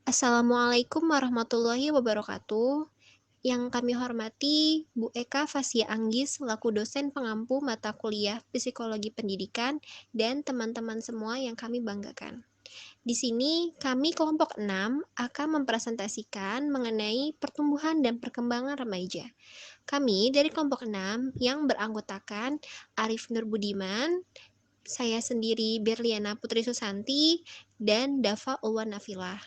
Assalamualaikum warahmatullahi wabarakatuh. Yang kami hormati Bu Eka Fasya Anggis selaku dosen pengampu mata kuliah Psikologi Pendidikan dan teman-teman semua yang kami banggakan. Di sini kami kelompok 6 akan mempresentasikan mengenai pertumbuhan dan perkembangan remaja. Kami dari kelompok 6 yang beranggotakan Arif Nur Budiman, saya sendiri Berliana Putri Susanti, dan Dava Ulwan Nafilah.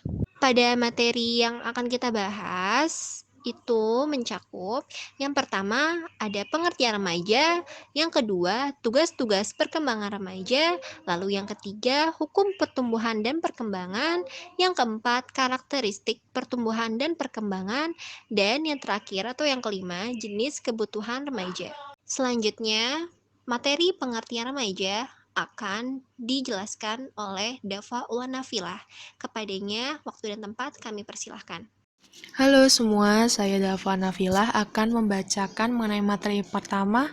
Pada materi yang akan kita bahas itu mencakup yang pertama ada pengertian remaja, yang kedua tugas-tugas perkembangan remaja, lalu yang ketiga hukum pertumbuhan dan perkembangan, yang keempat karakteristik pertumbuhan dan perkembangan, dan yang terakhir atau yang kelima jenis kebutuhan remaja. Selanjutnya, materi pengertian remaja akan dijelaskan oleh Dava Ulanafilah. Kepadanya, waktu dan tempat kami persilahkan. Halo semua, saya Dava Nafilah akan membacakan mengenai materi pertama,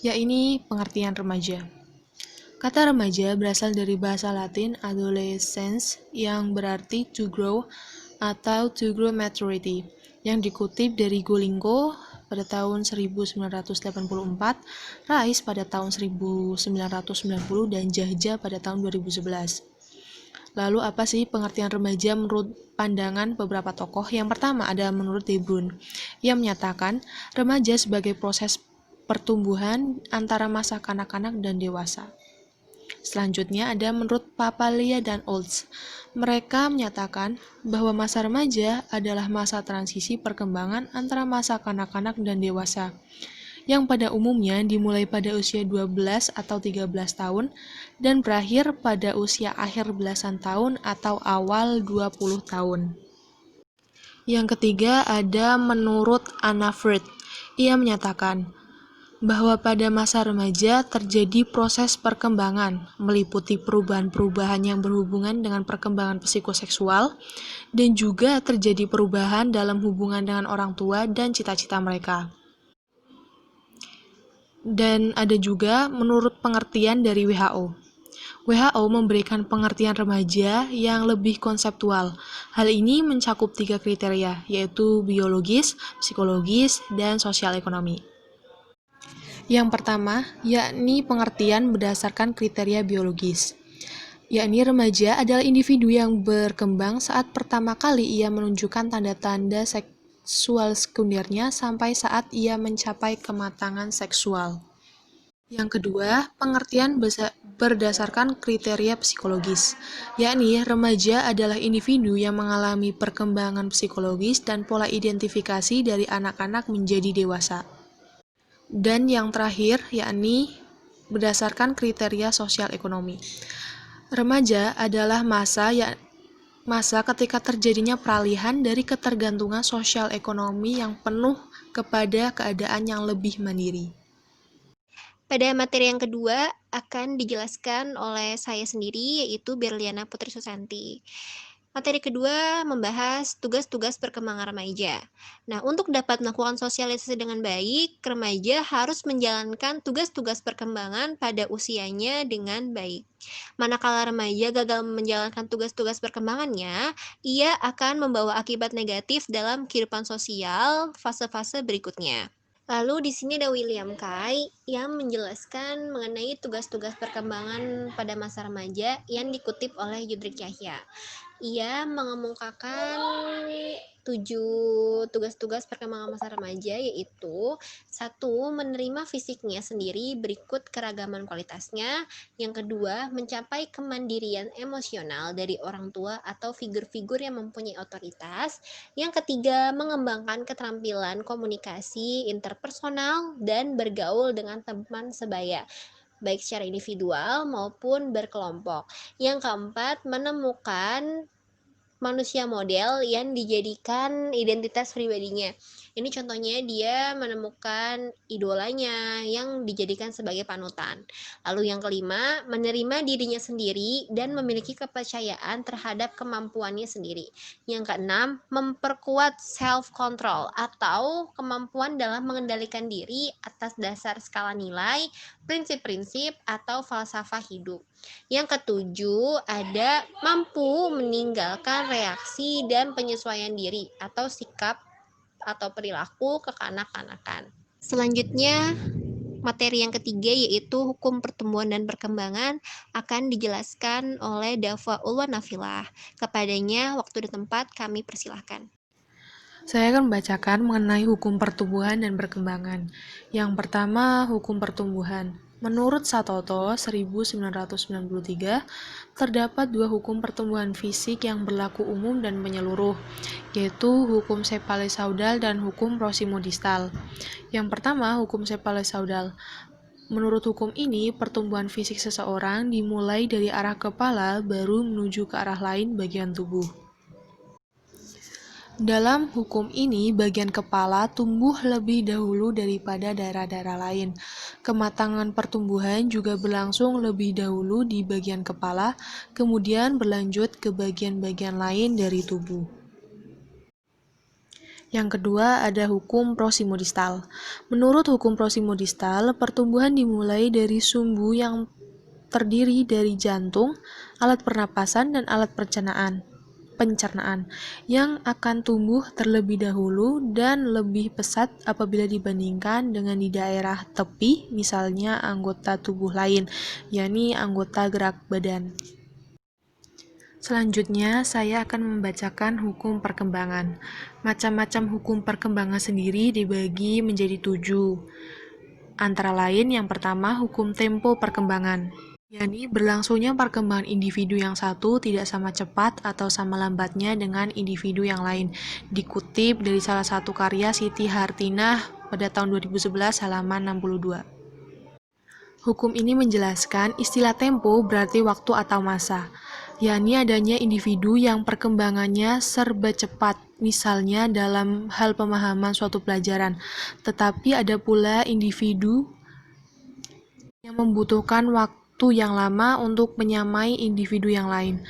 yaitu pengertian remaja. Kata remaja berasal dari bahasa Latin adolescens yang berarti to grow atau to grow maturity, yang dikutip dari Golingo pada tahun 1984, Rais pada tahun 1990, dan Jahja pada tahun 2011. Lalu apa sih pengertian remaja menurut pandangan beberapa tokoh? Yang pertama ada menurut De Brun, yang menyatakan remaja sebagai proses pertumbuhan antara masa kanak-kanak dan dewasa. Selanjutnya ada menurut Papalia dan Olds. Mereka menyatakan bahwa masa remaja adalah masa transisi perkembangan antara masa kanak-kanak dan dewasa, yang pada umumnya dimulai pada usia 12 atau 13 tahun dan berakhir pada usia akhir belasan tahun atau awal 20 tahun. Yang ketiga ada menurut Anna Freud. Ia menyatakan bahwa pada masa remaja terjadi proses perkembangan, meliputi perubahan-perubahan yang berhubungan dengan perkembangan psikoseksual, dan juga terjadi perubahan dalam hubungan dengan orang tua dan cita-cita mereka. Dan ada juga menurut pengertian dari WHO. WHO memberikan pengertian remaja yang lebih konseptual. Hal ini mencakup 3 kriteria, yaitu biologis, psikologis, dan sosial ekonomi. Yang pertama, yakni pengertian berdasarkan kriteria biologis. Yakni remaja adalah individu yang berkembang saat pertama kali ia menunjukkan tanda-tanda seksual sekundernya sampai saat ia mencapai kematangan seksual. Yang kedua, pengertian berdasarkan kriteria psikologis, yakni remaja adalah individu yang mengalami perkembangan psikologis dan pola identifikasi dari anak-anak menjadi dewasa. Dan yang terakhir, yakni berdasarkan kriteria sosial ekonomi. Remaja adalah masa ketika terjadinya peralihan dari ketergantungan sosial ekonomi yang penuh kepada keadaan yang lebih mandiri. Pada materi yang kedua akan dijelaskan oleh saya sendiri, yaitu Berliana Putri Susanti. Materi kedua membahas tugas-tugas perkembangan remaja. Nah, untuk dapat melakukan sosialisasi dengan baik, remaja harus menjalankan tugas-tugas perkembangan pada usianya dengan baik. Manakala remaja gagal menjalankan tugas-tugas perkembangannya, ia akan membawa akibat negatif dalam kehidupan sosial fase-fase berikutnya. Lalu di sini ada William Kai yang menjelaskan mengenai tugas-tugas perkembangan pada masa remaja yang dikutip oleh Yudrik Yahya. Ia mengemukakan 7 tugas-tugas perkembangan masa remaja, yaitu 1. Menerima fisiknya sendiri berikut keragaman kualitasnya. Yang kedua, mencapai kemandirian emosional dari orang tua atau figur-figur yang mempunyai otoritas. Yang ketiga, mengembangkan keterampilan komunikasi interpersonal dan bergaul dengan teman sebaya, baik secara individual maupun berkelompok. Yang keempat, menemukan manusia model yang dijadikan identitas pribadinya. Ini contohnya dia menemukan idolanya yang dijadikan sebagai panutan. Lalu yang kelima, menerima dirinya sendiri dan memiliki kepercayaan terhadap kemampuannya sendiri. Yang keenam, memperkuat self control atau kemampuan dalam mengendalikan diri atas dasar skala nilai, prinsip-prinsip atau falsafah hidup. Yang ketujuh, ada mampu meninggalkan reaksi dan penyesuaian diri atau sikap atau perilaku kekanak-kanakan. Selanjutnya, materi yang ketiga yaitu hukum pertumbuhan dan perkembangan akan dijelaskan oleh Dava Ulwanafilah. Kepadanya waktu dan tempat kami persilahkan. Saya akan membacakan mengenai hukum pertumbuhan dan perkembangan. Yang pertama, hukum pertumbuhan. Menurut Satoto 1993, terdapat dua hukum pertumbuhan fisik yang berlaku umum dan menyeluruh, yaitu hukum Shepard-Saudal dan hukum Proximo-Distal. Yang pertama, hukum Shepard-Saudal. Menurut hukum ini, pertumbuhan fisik seseorang dimulai dari arah kepala baru menuju ke arah lain bagian tubuh. Dalam hukum ini, bagian kepala tumbuh lebih dahulu daripada daerah-daerah lain. Kematangan pertumbuhan juga berlangsung lebih dahulu di bagian kepala, kemudian berlanjut ke bagian-bagian lain dari tubuh. Yang kedua, ada hukum Proximo-Distal. Menurut hukum Proximo-Distal, pertumbuhan dimulai dari sumbu yang terdiri dari jantung, alat pernapasan, dan alat pencernaan yang akan tumbuh terlebih dahulu dan lebih pesat apabila dibandingkan dengan di daerah tepi, misalnya anggota tubuh lain, yakni anggota gerak badan. Selanjutnya, saya akan membacakan hukum perkembangan. Macam-macam hukum perkembangan sendiri dibagi menjadi 7. Antara lain, yang pertama, hukum tempo perkembangan. yakni berlangsungnya perkembangan individu yang satu tidak sama cepat atau sama lambatnya dengan individu yang lain. Dikutip dari salah satu karya Siti Hartinah pada tahun 2011 halaman 62. Hukum ini menjelaskan istilah tempo berarti waktu atau masa, yakni adanya individu yang perkembangannya serba cepat, misalnya dalam hal pemahaman suatu pelajaran, tetapi ada pula individu yang membutuhkan waktu yang lama untuk menyamai individu yang lain.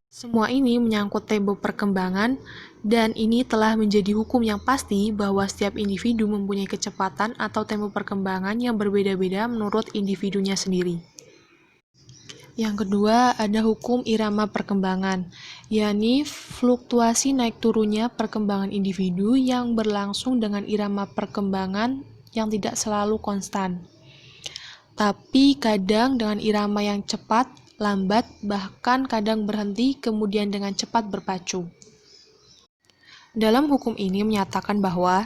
Semua ini menyangkut tempo perkembangan, dan ini telah menjadi hukum yang pasti bahwa setiap individu mempunyai kecepatan atau tempo perkembangan yang berbeda-beda menurut individunya sendiri. Yang kedua, ada hukum irama perkembangan, yakni fluktuasi naik turunnya perkembangan individu yang berlangsung dengan irama perkembangan yang tidak selalu konstan, tapi kadang dengan irama yang cepat, lambat, bahkan kadang berhenti, kemudian dengan cepat berpacu. Dalam hukum ini menyatakan bahwa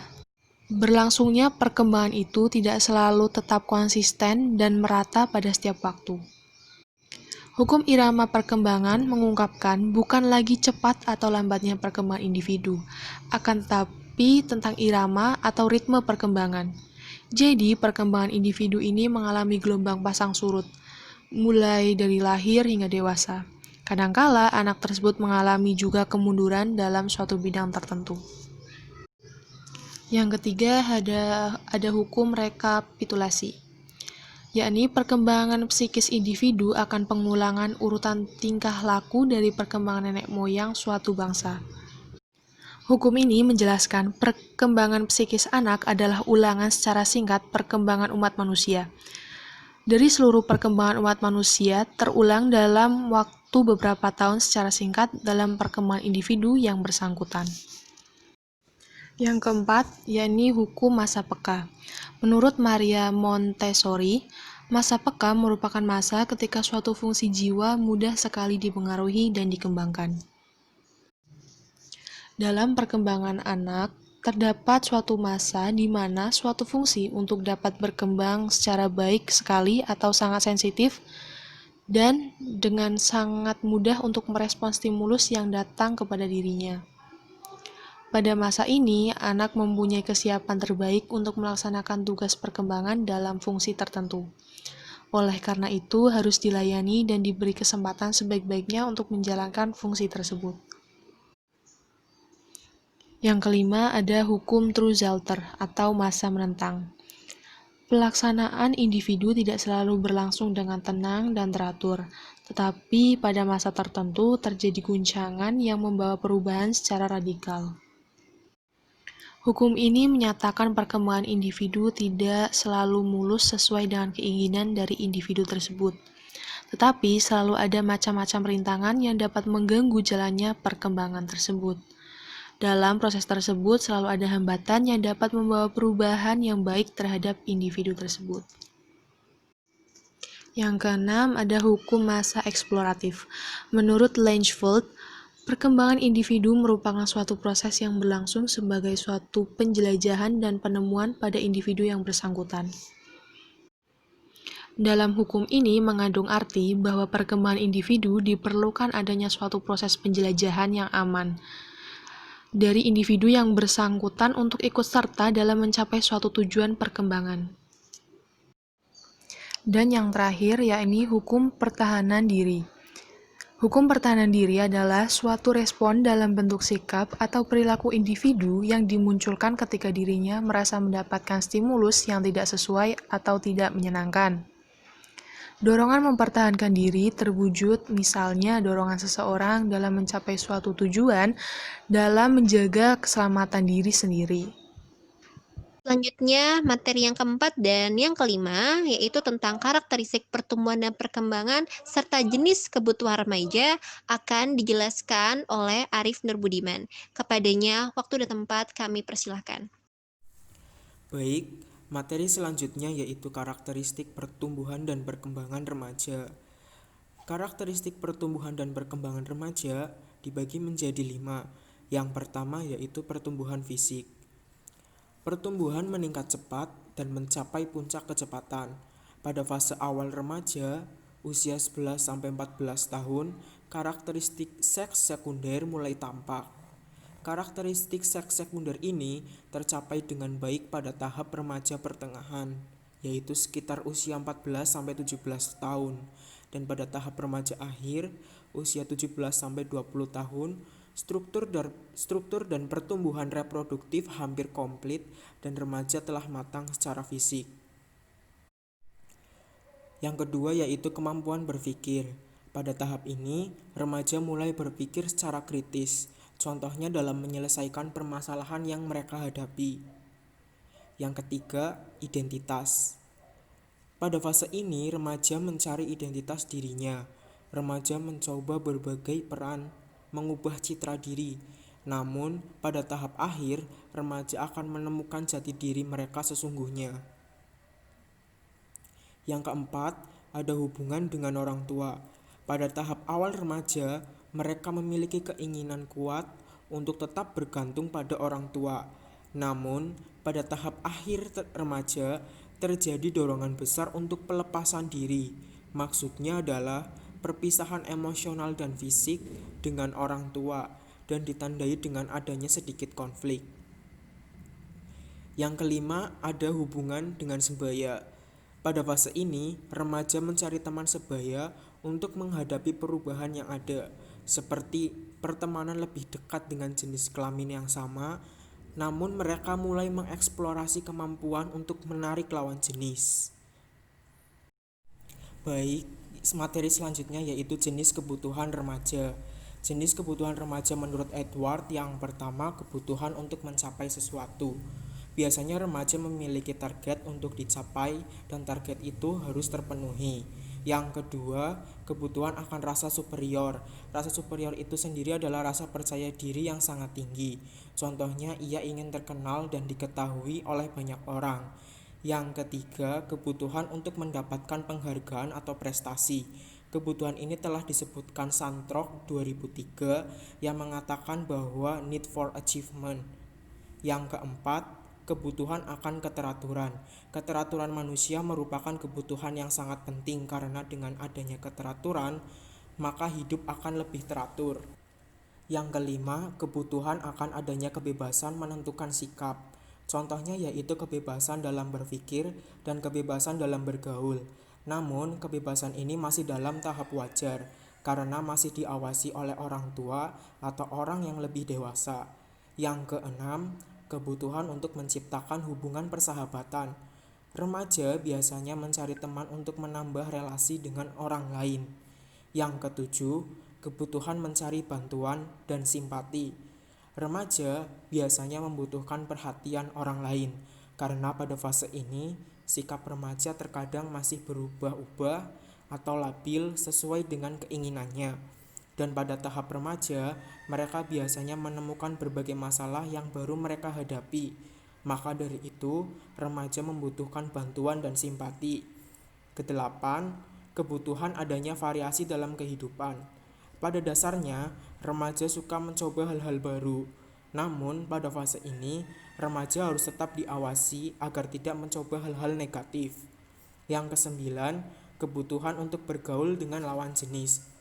berlangsungnya perkembangan itu tidak selalu tetap konsisten dan merata pada setiap waktu. Hukum irama perkembangan mengungkapkan bukan lagi cepat atau lambatnya perkembangan individu, akan tetapi tentang irama atau ritme perkembangan. Jadi, perkembangan individu ini mengalami gelombang pasang surut, mulai dari lahir hingga dewasa. Kadangkala, anak tersebut mengalami juga kemunduran dalam suatu bidang tertentu. Yang ketiga, ada hukum rekapitulasi, yakni perkembangan psikis individu akan pengulangan urutan tingkah laku dari perkembangan nenek moyang suatu bangsa. Hukum ini menjelaskan perkembangan psikis anak adalah ulangan secara singkat perkembangan umat manusia. Dari seluruh perkembangan umat manusia terulang dalam waktu beberapa tahun secara singkat dalam perkembangan individu yang bersangkutan. Yang keempat, yakni hukum masa peka. Menurut Maria Montessori, masa peka merupakan masa ketika suatu fungsi jiwa mudah sekali dipengaruhi dan dikembangkan. Dalam perkembangan anak, terdapat suatu masa di mana suatu fungsi untuk dapat berkembang secara baik sekali atau sangat sensitif dan dengan sangat mudah untuk merespons stimulus yang datang kepada dirinya. Pada masa ini, anak mempunyai kesiapan terbaik untuk melaksanakan tugas perkembangan dalam fungsi tertentu. Oleh karena itu, harus dilayani dan diberi kesempatan sebaik-baiknya untuk menjalankan fungsi tersebut. Yang kelima ada hukum True-Zelter atau masa menentang. Pelaksanaan individu tidak selalu berlangsung dengan tenang dan teratur, tetapi pada masa tertentu terjadi guncangan yang membawa perubahan secara radikal. Hukum ini menyatakan perkembangan individu tidak selalu mulus sesuai dengan keinginan dari individu tersebut, tetapi selalu ada macam-macam rintangan yang dapat mengganggu jalannya perkembangan tersebut. Dalam proses tersebut selalu ada hambatan yang dapat membawa perubahan yang baik terhadap individu tersebut. Yang keenam ada hukum masa eksploratif. Menurut Langevold, perkembangan individu merupakan suatu proses yang berlangsung sebagai suatu penjelajahan dan penemuan pada individu yang bersangkutan. Dalam hukum ini mengandung arti bahwa perkembangan individu diperlukan adanya suatu proses penjelajahan yang aman dari individu yang bersangkutan untuk ikut serta dalam mencapai suatu tujuan perkembangan. Dan yang terakhir yakni hukum pertahanan diri. Hukum pertahanan diri adalah suatu respon dalam bentuk sikap atau perilaku individu yang dimunculkan ketika dirinya merasa mendapatkan stimulus yang tidak sesuai atau tidak menyenangkan. Dorongan mempertahankan diri terwujud misalnya dorongan seseorang dalam mencapai suatu tujuan dalam menjaga keselamatan diri sendiri. Selanjutnya, materi yang keempat dan yang kelima, yaitu tentang karakteristik pertumbuhan dan perkembangan serta jenis kebutuhan remaja akan dijelaskan oleh Arif Nurbudiman. Kepadanya, waktu dan tempat kami persilahkan. Baik, materi selanjutnya yaitu karakteristik pertumbuhan dan perkembangan remaja. Karakteristik pertumbuhan dan perkembangan remaja dibagi menjadi 5. Yang pertama yaitu pertumbuhan fisik. Pertumbuhan meningkat cepat dan mencapai puncak kecepatan. Pada fase awal remaja, usia 11-14 tahun, karakteristik seks sekunder mulai tampak. Karakteristik seks sekunder ini tercapai dengan baik pada tahap remaja pertengahan, yaitu sekitar usia 14-17 tahun, dan pada tahap remaja akhir, usia 17-20 tahun, struktur dan pertumbuhan reproduktif hampir komplit dan remaja telah matang secara fisik. Yang kedua yaitu kemampuan berpikir. Pada tahap ini, remaja mulai berpikir secara kritis, contohnya dalam menyelesaikan permasalahan yang mereka hadapi. Yang ketiga, identitas. Pada fase ini, remaja mencari identitas dirinya. Remaja mencoba berbagai peran, mengubah citra diri. Namun, pada tahap akhir, remaja akan menemukan jati diri mereka sesungguhnya. Yang keempat, ada hubungan dengan orang tua. Pada tahap awal remaja, mereka memiliki keinginan kuat untuk tetap bergantung pada orang tua. Namun, pada tahap akhir remaja, terjadi dorongan besar untuk pelepasan diri. Maksudnya adalah perpisahan emosional dan fisik dengan orang tua dan ditandai dengan adanya sedikit konflik. Yang kelima, ada hubungan dengan sebaya. Pada fase ini, remaja mencari teman sebaya untuk menghadapi perubahan yang ada, seperti pertemanan lebih dekat dengan jenis kelamin yang sama, namun mereka mulai mengeksplorasi kemampuan untuk menarik lawan jenis. Baik, materi selanjutnya yaitu jenis kebutuhan remaja. Jenis kebutuhan remaja menurut Edward yang pertama kebutuhan untuk mencapai sesuatu. Biasanya remaja memiliki target untuk dicapai dan target itu harus terpenuhi. Yang kedua, kebutuhan akan rasa superior. Rasa superior itu sendiri adalah rasa percaya diri yang sangat tinggi. Contohnya, ia ingin terkenal dan diketahui oleh banyak orang. Yang ketiga, kebutuhan untuk mendapatkan penghargaan atau prestasi. Kebutuhan ini telah disebutkan Santrok 2003 yang mengatakan bahwa need for achievement. Yang keempat, kebutuhan akan keteraturan. Keteraturan manusia merupakan kebutuhan yang sangat penting karena dengan adanya keteraturan, maka hidup akan lebih teratur. Yang kelima, kebutuhan akan adanya kebebasan menentukan sikap. Contohnya yaitu kebebasan dalam berpikir dan kebebasan dalam bergaul. Namun, kebebasan ini masih dalam tahap wajar karena masih diawasi oleh orang tua atau orang yang lebih dewasa. Yang keenam, kebutuhan untuk menciptakan hubungan persahabatan. Remaja biasanya mencari teman untuk menambah relasi dengan orang lain. Yang ketujuh, kebutuhan mencari bantuan dan simpati. Remaja biasanya membutuhkan perhatian orang lain, karena pada fase ini, sikap remaja terkadang masih berubah-ubah atau labil sesuai dengan keinginannya. Dan pada tahap remaja, mereka biasanya menemukan berbagai masalah yang baru mereka hadapi. Maka dari itu, remaja membutuhkan bantuan dan simpati. Kedelapan, kebutuhan adanya variasi dalam kehidupan. Pada dasarnya, remaja suka mencoba hal-hal baru. Namun, pada fase ini, remaja harus tetap diawasi agar tidak mencoba hal-hal negatif. Yang kesembilan, kebutuhan untuk bergaul dengan lawan jenis.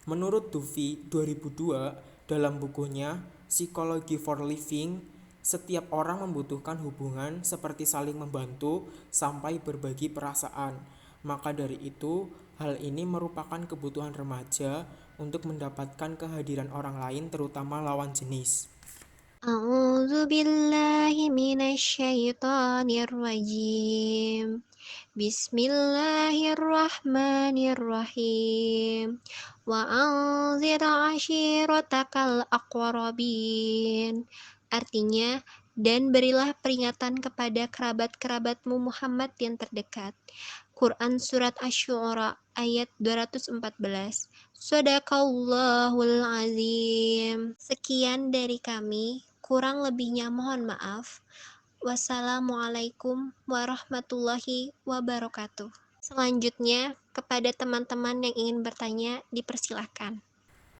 Menurut Duffy 2002, dalam bukunya Psychology for Living, setiap orang membutuhkan hubungan seperti saling membantu sampai berbagi perasaan. Maka dari itu, hal ini merupakan kebutuhan remaja untuk mendapatkan kehadiran orang lain terutama lawan jenis. A'udzu billahi minasyaitonir rajim. Bismillahirrahmanirrahim. Wa anzir ashiratakal aqrabin. Artinya, dan berilah peringatan kepada kerabat-kerabatmu Muhammad yang terdekat. Quran Surat Asy-Syu'ara ayat 214. Shadaqallahul azim. Sekian dari kami, kurang lebihnya mohon maaf. Wassalamualaikum warahmatullahi wabarakatuh. Selanjutnya, kepada teman-teman yang ingin bertanya, dipersilahkan.